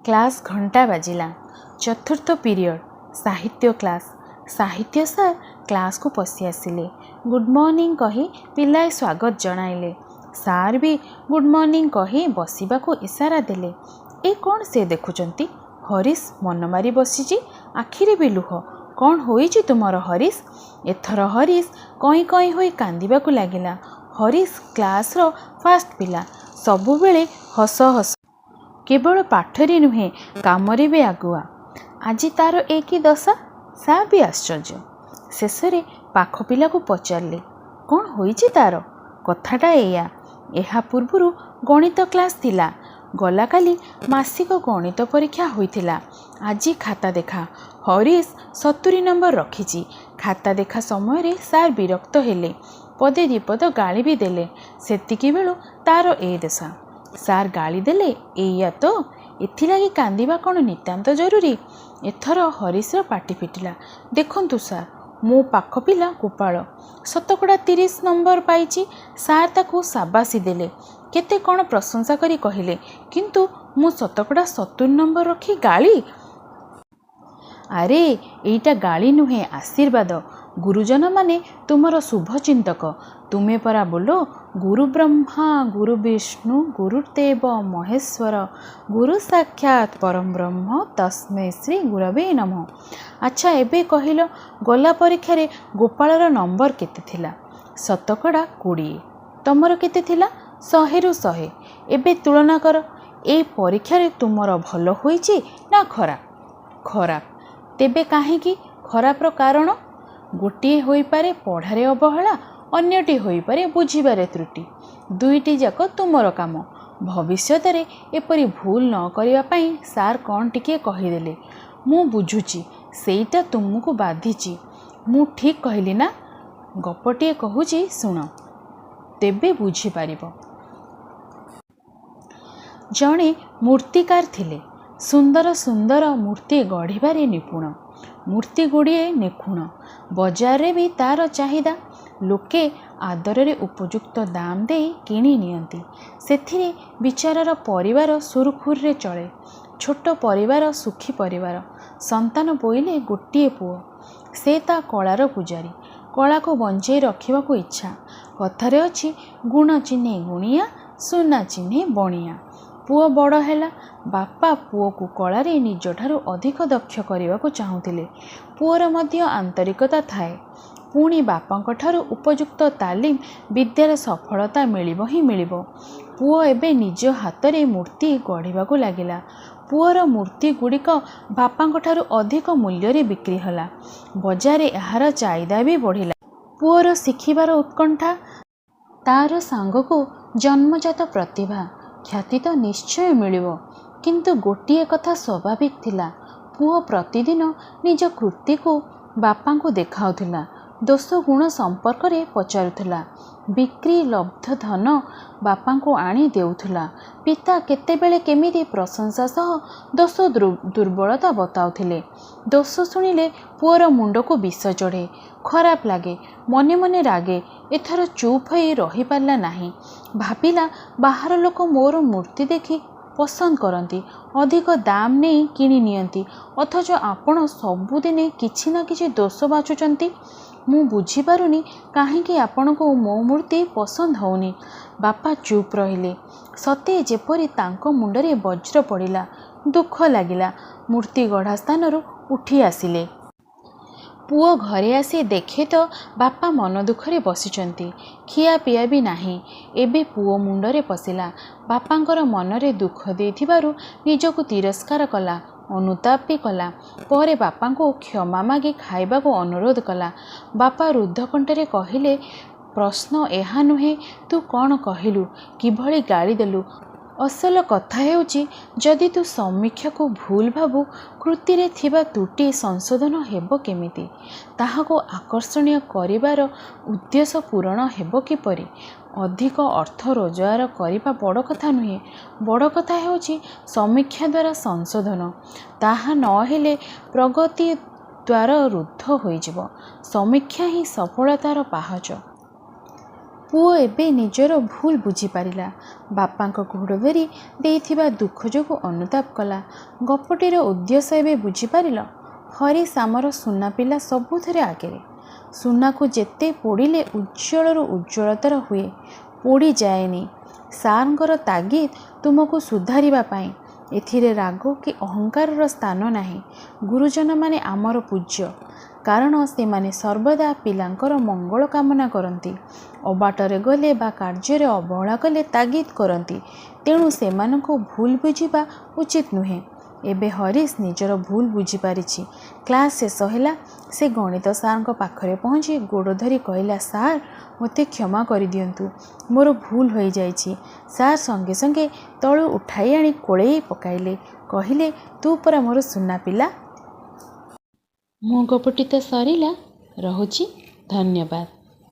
Class घंटा बाजिला। चतुर्थ period साहित्य क्लास। साहित्य सार क्लास को पशि आसिले। गुड मॉर्निंग कही पिलाए स्वागत जणाइले। सार भी गुड मॉर्निंग कही बसिबा को इशारा देले। ए कौन से देखुचंती? हरीश मन मारी बसिची, आखिरे भी लुह। कौन होईची तुमर हरीश? एथर हरीश कई कई होई कांदिबा को लागिला। हरीश क्लास रो फास्ट पिला, सबुबेले हस हस, केवल पाठरे नुहे कामरे भी आगुआ। आज तार एक दशा? सा भी आश्चर्य। शेषे पाख पिला को पचारे कौन होईची तार? कथाटा एया। एहा पूर्वरु गणित क्लास थिला। गला काली मासिक गणित परीक्षा होइथिला। आज खाता देखा। हरीश 70 नंबर रखिची। खाता देखा समय रे सार विरक्त हेले, पदे दीपद गाली भी देले। सेतिकी बेलु तार ए दशा। सार गाली देले एया तो, एथिलागि कांदिबा कौन नितांत जरूरी? एथर हरीशर पाटी फिटिला। देखंतु सार, मो पाख पिला गोपाल शतकड़ा 30 नंबर पाइची। सार ताकू साबासी देले, केते कौन प्रशंसा करी कहिले, किंतु मु शतकड़ा 70 नंबर रखी गाली? अरे एइटा गाली नुहे, आशीर्वाद। गुरुजन माने तुमर शुभ चिंतक। तुमे परा बोलो गुरु ब्रह्मा गुरु विष्णु गुरुदेव महेश्वर गुरु साक्षात परम ब्रह्म तस्मै श्री गुरवे नमः। अच्छा एबे कहिलो, गला परीक्षा रे गोपालर नंबर केते थिला? शतकड़ा 20। तमर केते थिला? 100 रु 100। एबे तुलना कर, ए परीक्षा रे तुमर भल होईची ना खराब? खराब। तेबे काहेकि? खराबर कारण गोटे होई पारे पढ़ारे अवहेला, अन्यटी होई पारे बुझिबारे त्रुटि। दुईटी जाक तुमर काम। भविष्यत रे एपरी भूल न करिवा पई सार कौन टिके कहिदेले। मु बुझुची, सेईटा तुमको बाधिची। मु ठीक कहली ना? गपटिए कहूची सुन, तेबे बुझी पारिबो। जणे मूर्तिकार थिले। सुंदर सुंदर मूर्ति गढ़िबारे निपुण। मूर्ति गुड़िए निखुण। बजार रे भी तार चाहिदा। लोके आदर रे उपयुक्त दाम दे किणी नियंती। सेथिरे बिचारार परिवार सुरखुर रे चले। छोट परिवार सुखी परिवार। संतान बोइले गोटिए पुओ। से ता कलार पूजारी। कला को बंचाई रखिबा को इच्छा। कथारे अछि, गुण चिन्हे गुणिया, सुना चिन्हे बणिया। पुओ बड़ हैला। बापा पुओ को कलारे निज ठारू अधिक दक्ष करने को चाहूतिले। पुओर मध्य आंतरिकता थाए। पुणी बापांक ठारू उपयुक्त तालीम विद्यार सफलता मिलिबो ही मिलिबो। पुओ एबे निज हातरे मूर्ति गढ़िबा को लागिला। पुओर मूर्ति गुड़िक बापांक ठारू अधिक मूल्य रे बिक्री हला। बजार रे एहार चाहिदा भी बढ़िला। पुओर शिखिबार उत्कंठा, तार सांग को जन्मजात प्रतिभा, ख्याति तो निश्चय मिलिबो। किंतु गोटिए कथा स्वाभाविक थिला। पुओ प्रतिदिन निज कृति को बापा को देखाउथिला। दोष गुण संपर्क रे पचारुथिला। बिक्री लब्ध धन बापा को आनी देउथिला। पिता केतेबेले केमिति प्रशंसा सह दोष दुर्बलता बताउथिले। दोष शुणिले पुओर मुंड को विष चढ़े, खराब लगे, मने मने रागे। एथर चुप होई रही पारला नाही। भाबिला बाहर लोक मोर मूर्ति देखि पसंद करती, अधिक दाम नहीं किणी नियंती, अथच आपण सबुदिने किछि ना किछि दोष बाछुचंती। मु बुझी पारुनी काहेकि आपण को मो मूर्ति पसंद होउनी। बापा चुप रहिले, सते जेपरि तांको मुंडरे वज्र पड़िला। दुख लागिला। मूर्ति गढ़ा स्थानरू उठी आसिले। पुओ घरे आसी देखे तो बापा मन दुखरे बसिचंती। खिया पिया भी नाही। एबे पुओ मुंडरे पशिला। बापांकर मनरे दुख देथिबारु निजको तिरस्कार कला, अनुताप भी कला। परे बापा को क्षमा मागी खाइबा को अनुरोध कला। बापा रुद्ध कंठरे कहिले, प्रश्न एहा नुहे तू कौन कहलु, किभଳି गाली देलु। असल कथा हेउची, जदि तू समीक्षा को भूल भाबू, कृति रे थिबा त्रुटि संशोधन हेबो केमिति? ताहाको आकर्षणीय करिवार उद्देश्य पूरण हेबो किपरि? अधिक अर्थ रोजगार करिबा बड़ कथा नुहे। बड़ कथा हेउची समीक्षा द्वारा संशोधन। ताहा न हेले प्रगति द्वार रुद्ध होइजिबो। समीक्षा ही सफलतार पाहच। ପୁଅ ଏବେ ନିଜର ଭୁଲ ବୁଝିପାରିଲା। ବାପାଙ୍କ ଗୋଡ଼ ଧରି ଦେଇଥିବା ଦୁଃଖ ଯୋଗୁଁ ଅନୁତାପ କଲା। ଗପଟିର ଉଦ୍ଦେଶ୍ୟ ଏବେ ବୁଝିପାରିଲ? ହରିଶ ଆମର ସୁନା ପିଲା ସବୁଥିରେ ଆଗରେ। ସୁନାକୁ ଯେତେ ପୋଡ଼ିଲେ ଉଜ୍ଜ୍ୱଳରୁ ଉଜ୍ଜ୍ୱଳତର ହୁଏ, ପୋଡ଼ିଯାଏନି। ସାର୍ଙ୍କର ତାଗିଦ ତୁମକୁ ସୁଧାରିବା ପାଇଁ। ଏଥିରେ ରାଗ କି ଅହଙ୍କାରର ସ୍ଥାନ ନାହିଁ। ଗୁରୁଜନମାନେ ଆମର ପୂଜ୍ୟ, କାରଣ ସେମାନେ ସର୍ବଦା ପିଲାଙ୍କର ମଙ୍ଗଳ କାମନା କରନ୍ତି। ଅବାଟରେ ଗଲେ ବା କାର୍ଯ୍ୟରେ ଅବହେଳା କଲେ ତାଗିଦ କରନ୍ତି। ତେଣୁ ସେମାନଙ୍କୁ ଭୁଲ ବୁଝିବା ଉଚିତ ନୁହେଁ। ଏବେ ହରିଶ ନିଜର ଭୁଲ ବୁଝିପାରିଛି। କ୍ଲାସ ଶେଷ ହେଲା। ସେ ଗଣିତ ସାର୍ଙ୍କ ପାଖରେ ପହଞ୍ଚି ଗୋଡ଼ ଧରି କହିଲା, ସାର୍, ମୋତେ କ୍ଷମା କରିଦିଅନ୍ତୁ। ମୋର ଭୁଲ ହୋଇଯାଇଛି। ସାର୍ ସଙ୍ଗେ ସଙ୍ଗେ ତଳୁ ଉଠାଇ ଆଣି କୋଳେଇ ପକାଇଲେ। କହିଲେ, ତୁ ପରା ମୋର ସୁନା ପିଲା। ମୋ ଗପଟି ତ ସରିଲା। ରହୁଛି। ଧନ୍ୟବାଦ।